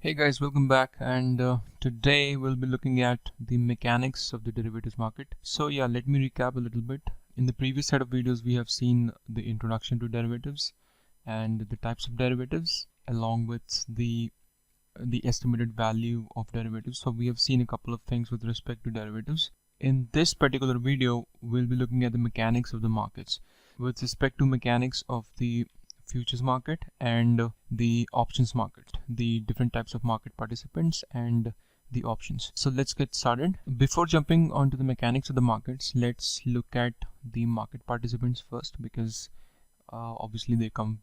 Hey guys, welcome back, and today we'll be looking at the mechanics of the derivatives market. So yeah, let me recap a little bit. In the previous set of videos we have seen the introduction to derivatives and the types of derivatives along with the estimated value of derivatives. So we have seen a couple of things with respect to derivatives. In this particular video we'll be looking at the mechanics of the markets with respect to mechanics of the futures market and the options market, the different types of market participants and the options. So let's get started. Before jumping onto the mechanics of the markets, let's look at the market participants first, because obviously they come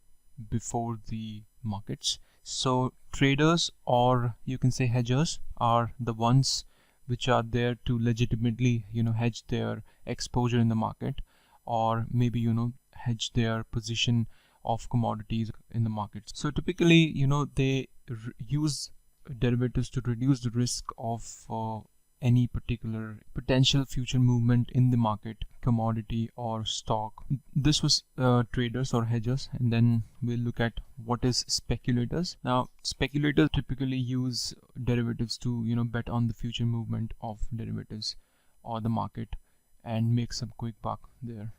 before the markets. So traders, or you can say hedgers, are the ones which are there to legitimately hedge their exposure in the market, or maybe hedge their position of commodities in the markets. So typically they use derivatives to reduce the risk of any particular potential future movement in the market, commodity or stock. This was traders or hedgers, and then we'll look at what is speculators. Now speculators typically use derivatives to bet on the future movement of derivatives or the market and make some quick buck there,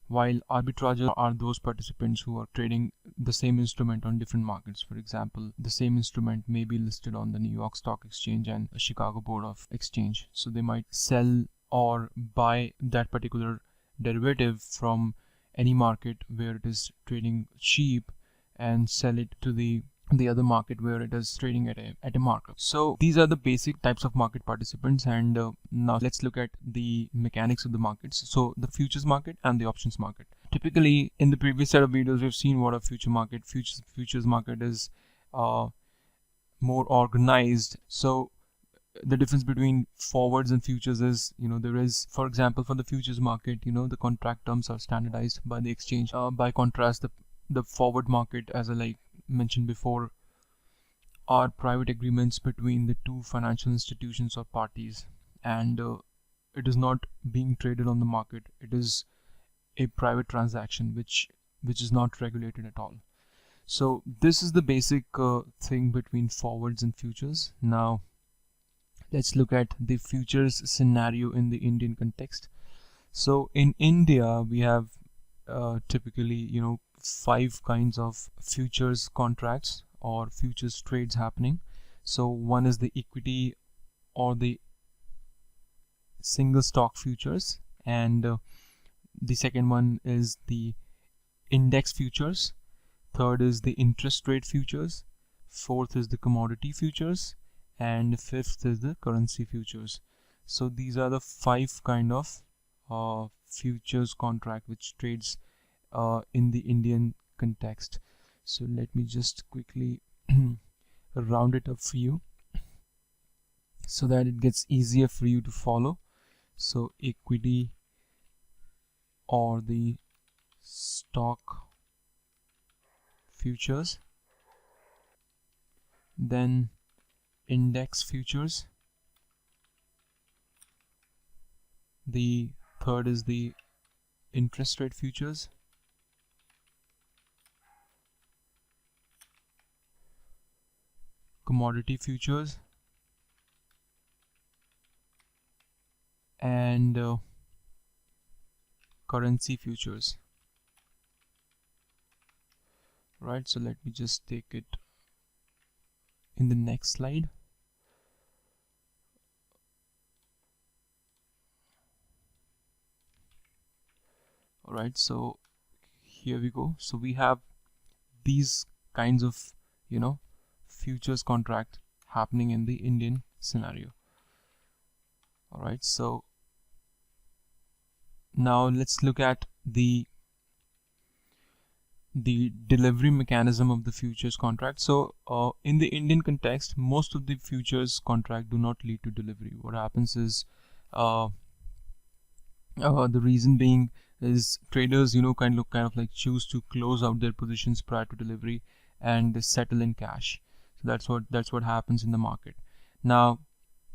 while arbitrageurs are those participants who are trading the same instrument on different markets. For example, the same instrument may be listed on the New York Stock Exchange and a Chicago Board of Exchange. So they might sell or buy that particular derivative from any market where it is trading cheap and sell it to the other market where it is trading at a markup. So these are the basic types of market participants, and now let's look at the mechanics of the markets. So the futures market and the options market. Typically in the previous set of videos we've seen what a futures market is more organized. So the difference between forwards and futures is, there is, for example, for the futures market, the contract terms are standardized by the exchange. By contrast, the forward market, as I mentioned before, are private agreements between the two financial institutions or parties, and it is not being traded on the market. It is a private transaction which is not regulated at all. So this is the basic thing between forwards and futures. Now let's look at the futures scenario in the Indian context. So in India we have typically 5 kinds of futures contracts or futures trades happening. So one is the equity or the single stock futures, and the second one is the index futures, third is the interest rate futures, fourth is the commodity futures, and fifth is the currency futures. So these are the 5 kind of futures contract which trades in the Indian context. So let me just quickly round it up for you so that it gets easier for you to follow. So equity or the stock futures, then index futures, the third is the interest rate futures, commodity futures, and currency futures. Right, so let me just take it in the next slide. Alright, so here we go. So we have these kinds of futures contract happening in the Indian scenario. Alright, so now let's look at the delivery mechanism of the futures contract. So in the Indian context, most of the futures contract do not lead to delivery. What happens is the reason being is traders kind of like choose to close out their positions prior to delivery and settle in cash. So that's what happens in the market. Now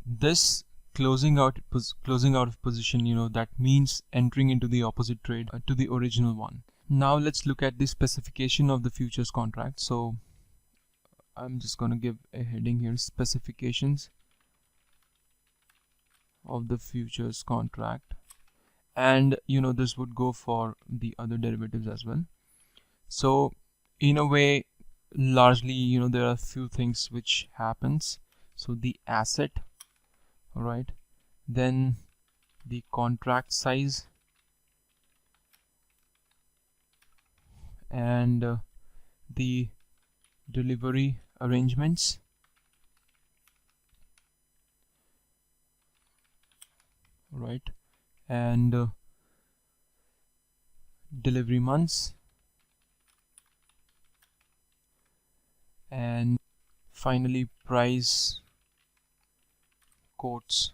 this closing out of position, that means entering into the opposite trade to the original one. Now let's look at the specification of the futures contract. So I'm just going to give a heading here, specifications of the futures contract, and this would go for the other derivatives as well. So in a way, largely, there are a few things which happens. So the asset, all right, then the contract size, and the delivery arrangements, right, and delivery months, and finally price quotes.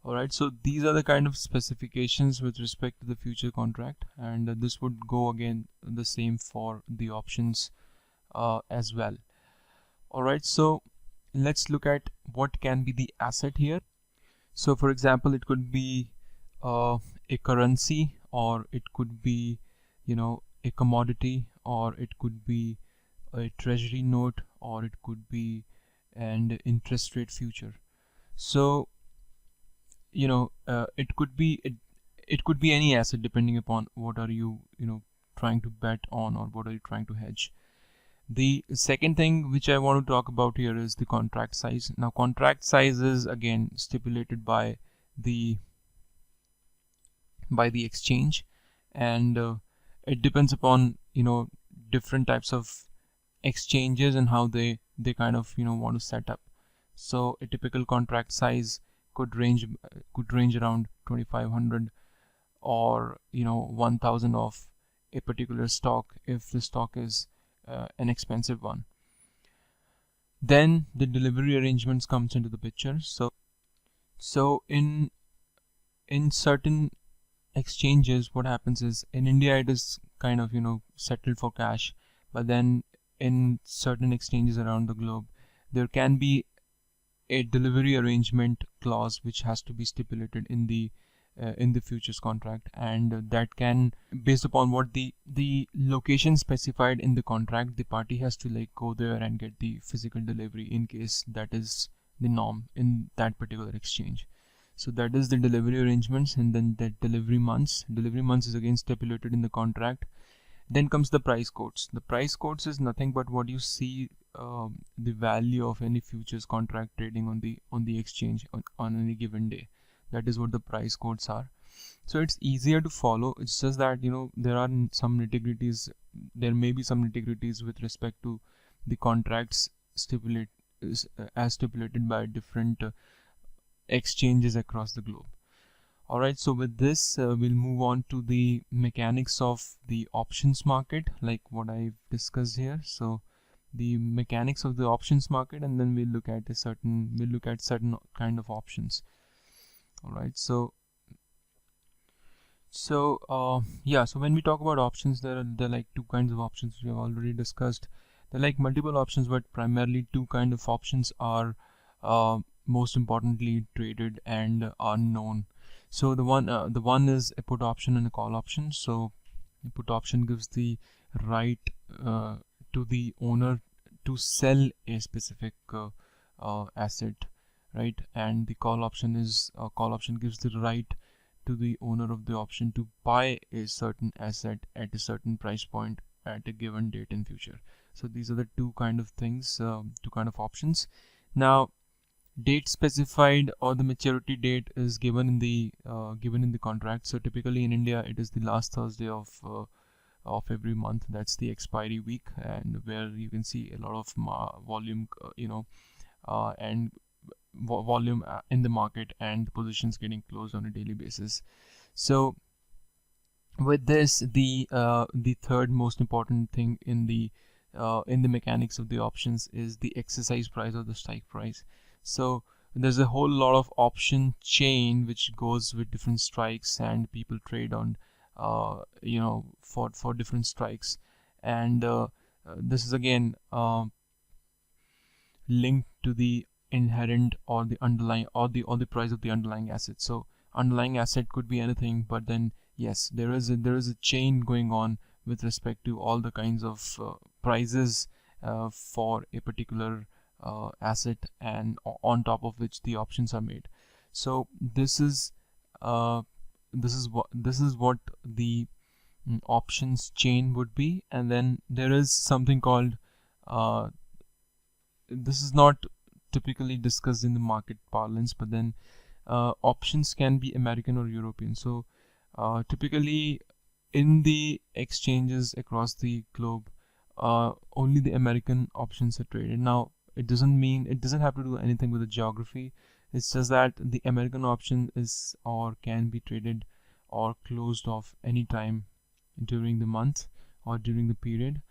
Alright, so these are the kind of specifications with respect to the future contract, and this would go again the same for the options as well. Alright, so let's look at what can be the asset here. So for example, it could be a currency, or it could be a commodity, or it could be a treasury note, or it could be an interest rate future. So it could be any asset, depending upon what are you trying to bet on, or what are you trying to hedge. The second thing which I want to talk about here is the contract size. Now contract size is again stipulated by the exchange, and it depends upon different types of exchanges and how they kind of want to set up. So a typical contract size could range around 2500 or 1000 of a particular stock, if the stock is an expensive one. Then the delivery arrangements comes into the picture. So in certain exchanges, what happens is, in India it is kind of settled for cash, but then in certain exchanges around the globe, there can be a delivery arrangement clause which has to be stipulated in the futures contract, and that can, based upon what the location specified in the contract, the party has to like go there and get the physical delivery, in case that is the norm in that particular exchange. So that is the delivery arrangements, and then the delivery months is again stipulated in the contract. Then comes the price quotes. The price quotes is nothing but what you see the value of any futures contract trading on the exchange on any given day. That is what the price quotes are. So it's easier to follow. It's just that there are some nitty-gritties. There may be some nitty-gritties with respect to the contracts as stipulated by different exchanges across the globe. Alright, so with this we'll move on to the mechanics of the options market, like what I've discussed here. So the mechanics of the options market, and then we'll look at certain kind of options. Alright, so yeah, so when we talk about options, there are like two kinds of options we have already discussed. There are like multiple options, but primarily two kind of options are most importantly traded and are known. So the one is a put option and a call option. So the put option gives the right to the owner to sell a specific asset, right? And the call option gives the right to the owner of the option to buy a certain asset at a certain price point at a given date in future. So these are the two kind of things, two kind of options. Now date specified, or the maturity date, is given in the contract. So typically in India it is the last Thursday of every month. That's the expiry week, and where you can see a lot of volume and volume in the market, and positions getting closed on a daily basis. So with this, the third most important thing in the mechanics of the options is the exercise price or the strike price. So there's a whole lot of option chain which goes with different strikes, and people trade on for different strikes, and this is again linked to the inherent or the underlying or the price of the underlying asset. So underlying asset could be anything, but then yes, there is a chain going on with respect to all the kinds of prices for a particular asset, and on top of which the options are made. So uh, this is what the options chain would be. And then there is something called uh, this is not typically discussed in the market parlance, but then options can be American or European. So typically in the exchanges across the globe, only the American options are traded. Now it doesn't have to do anything with the geography. It's just that the American option is or can be traded or closed off anytime during the month or during the period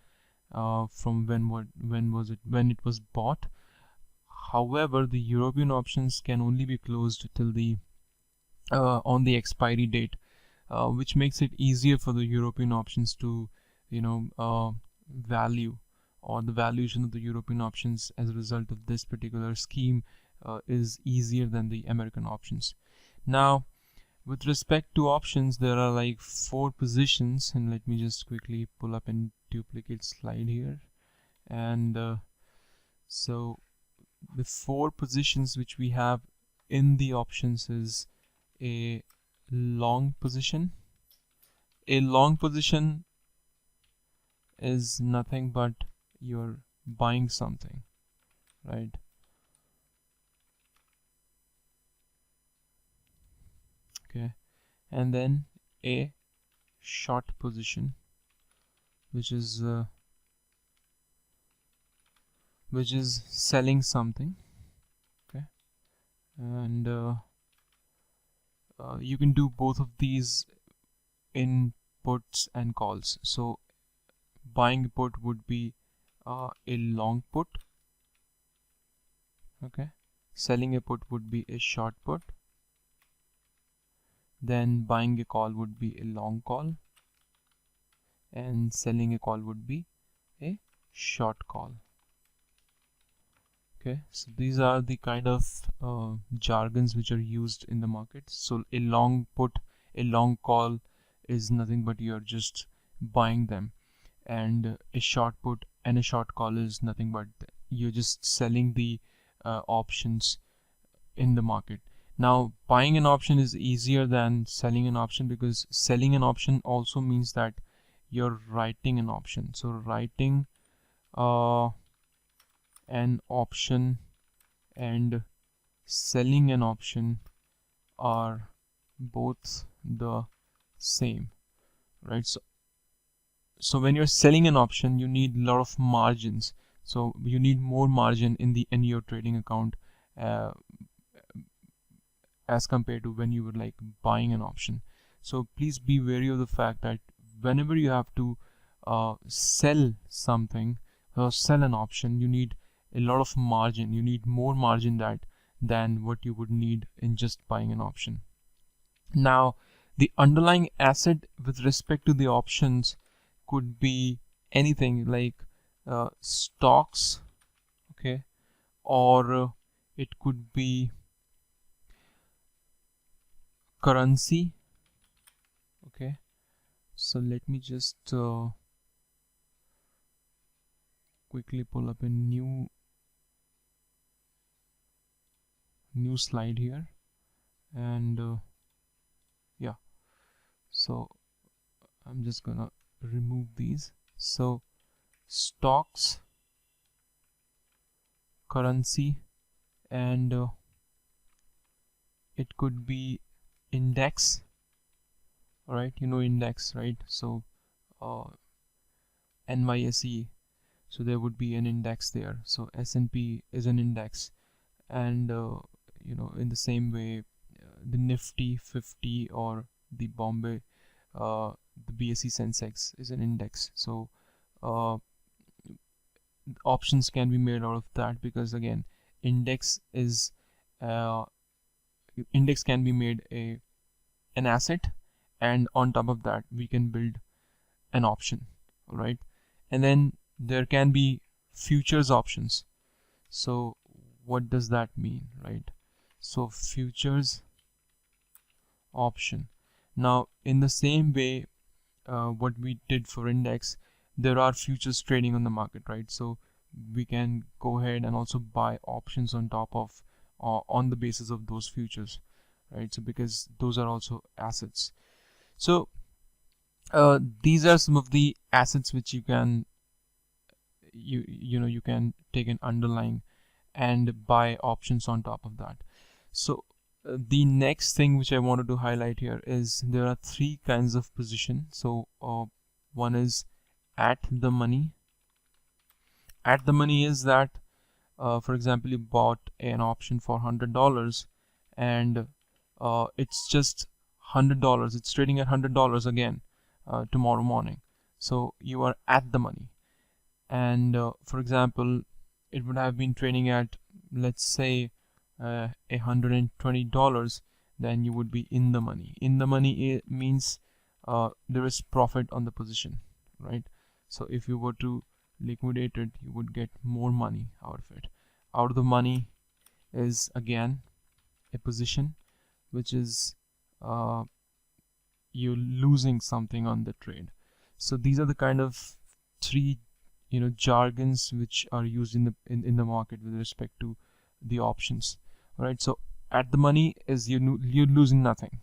from when it was bought. However, the European options can only be closed till the on the expiry date, which makes it easier for the European options to, value, or the valuation of the European options as a result of this particular scheme is easier than the American options. Now, with respect to options, there are like 4 positions, and let me just quickly pull up and duplicate slide here. And so the 4 positions which we have in the options is a long position. A long position is nothing but you're buying something, right? Okay. And then a short position, which is selling something. Okay. And you can do both of these in puts and calls. So buying a put would be a long put. Okay. Selling a put would be a short put. Then buying a call would be a long call, and selling a call would be a short call. Okay, so these are the kind of jargons which are used in the market. So a long put, a long call is nothing but you're just buying them, and a short put and a short call is nothing but you're just selling the options in the market. Now, buying an option is easier than selling an option, because selling an option also means that you're writing an option. So writing an option and selling an option are both the same, right? So when you're selling an option, you need a lot of margins. So you need more margin in your trading account as compared to when you were like buying an option. So please be wary of the fact that whenever you have to sell something or sell an option, you need a lot of margin. You need more margin than what you would need in just buying an option. Now, the underlying asset with respect to the options could be anything like stocks, okay, or it could be currency. Okay, so let me just quickly pull up a new slide here. And yeah, so I'm just gonna remove these. So stocks, currency, and it could be index. All right, you know index, right? So NYSE, so there would be an index there. So S&P is an index, and in the same way, the Nifty 50 or the Bombay, the BSE Sensex is an index. So options can be made out of that, because again, index can be made an asset, and on top of that we can build an option. All right, and then there can be futures options. So what does that mean, right? So futures option. Now in the same way, what we did for index, there are futures trading on the market, right? So we can go ahead and also buy options on top of on the basis of those futures, right? So because those are also assets. So these are some of the assets which you can you can take an underlying and buy options on top of that. So the next thing which I wanted to highlight here is there are three kinds of position. So one is at the money. At the money is that for example, you bought an option for $100 and it's just $100, it's trading at $100 again tomorrow morning, so you are at the money. And for example, it would have been trading at, let's say, $120, then you would be in the money. In the money means there is profit on the position, right? So if you were to liquidate it, you would get more money out of it. Out of the money is again a position which is you're losing something on the trade. So these are the kind of three jargons which are used in the market with respect to the options. All right, so at the money is you're losing nothing.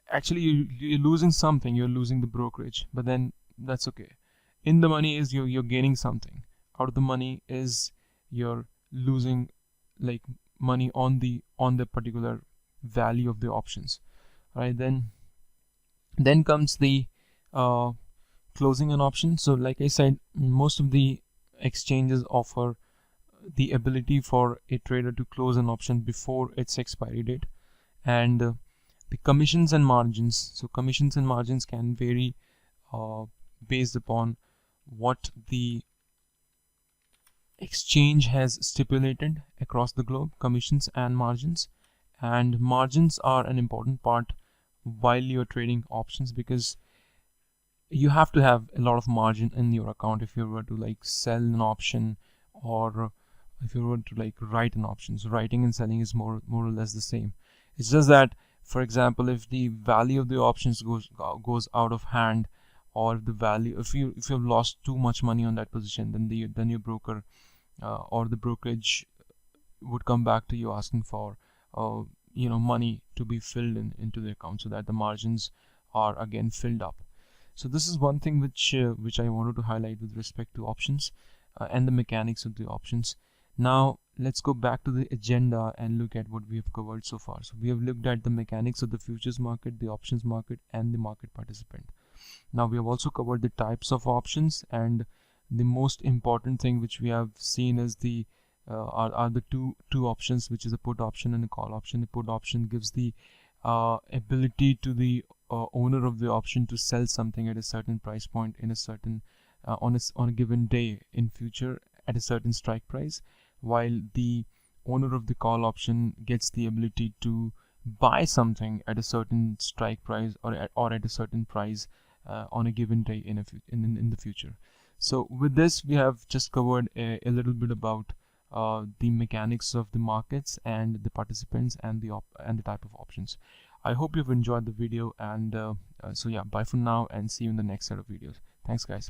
Actually, you're losing something. You're losing the brokerage, but then that's okay. In the money is you're gaining something. Out of the money is you're losing like money on the particular value of the options. All right, then comes the closing an option. So like I said, most of the exchanges offer the ability for a trader to close an option before its expiry date. And the commissions and margins, so commissions and margins can vary based upon what the exchange has stipulated across the globe, commissions and margins. And margins are an important part while you're trading options, because you have to have a lot of margin in your account if you were to like sell an option, or if you were to like write an option. So writing and selling is more or less the same. It's just that, for example, if the value of the options goes out of hand, or if the value, if you've lost too much money on that position, then your broker or the brokerage would come back to you asking for money to be filled into the account, so that the margins are again filled up. So this is one thing which I wanted to highlight with respect to options and the mechanics of the options. Now let's go back to the agenda and look at what we have covered so far. So we have looked at the mechanics of the futures market, the options market, and the market participant. Now we have also covered the types of options, and the most important thing which we have seen is the are the two options, which is a put option and a call option. The put option gives the ability to the owner of the option to sell something at a certain price point in a certain on a given day in future at a certain strike price, while the owner of the call option gets the ability to buy something at a certain strike price or at a certain price on a given day in the future. So with this, we have just covered a little bit about the mechanics of the markets and the participants and the type of options. I hope you've enjoyed the video, and so yeah, bye for now and see you in the next set of videos. Thanks guys.